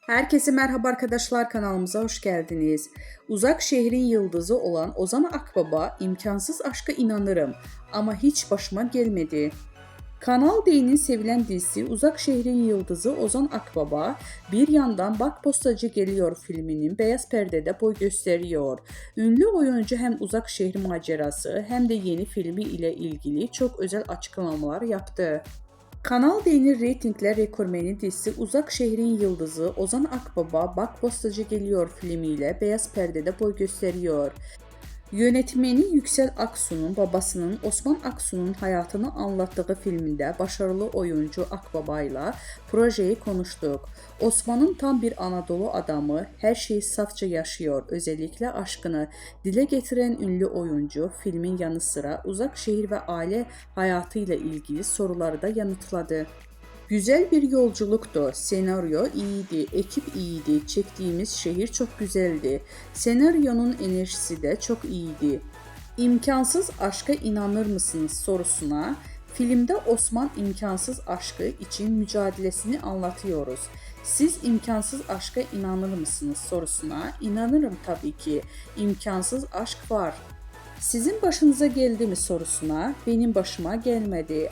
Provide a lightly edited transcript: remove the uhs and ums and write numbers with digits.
Herkese merhaba arkadaşlar, kanalımıza hoş geldiniz. Uzak şehrin yıldızı olan Ozan Akbaba imkansız aşka inanırım ama hiç başıma gelmedi. Kanal D'nin sevilen dizisi Uzak Şehrin Yıldızı Ozan Akbaba bir yandan Bak Postacı Geliyor filminin beyaz perdede boy gösteriyor. Ünlü oyuncu hem Uzak Şehir macerası hem de yeni filmi ile ilgili çok özel açıklamalar yaptı. Kanal D'nin reytingler rekormeni dizisi Uzak Şehrin Yıldızı Ozan Akbaba Bak Postacı Geliyor filmiyle beyaz perdede boy gösteriyor. Yönetmeni Yüksel Aksu'nun babasının Osman Aksu'nun hayatını anlattığı filminde başarılı oyuncu Akbaba ile projeyi konuştuk. Osman'ın tam bir Anadolu adamı, her şeyi safça yaşıyor, özellikle aşkını dile getiren ünlü oyuncu filmin yanı sıra uzak şehir ve aile hayatıyla ilgili soruları da yanıtladı. Güzel bir yolculuktu. Senaryo iyiydi, ekip iyiydi, çektiğimiz şehir çok güzeldi. Senaryonun enerjisi de çok iyiydi. İmkansız aşka inanır mısınız sorusuna, filmde Osman imkansız aşkı için mücadelesini anlatıyoruz. Siz imkansız aşka inanır mısınız sorusuna, inanırım tabii ki. İmkansız aşk var. Sizin başınıza geldi mi sorusuna, benim başıma gelmedi.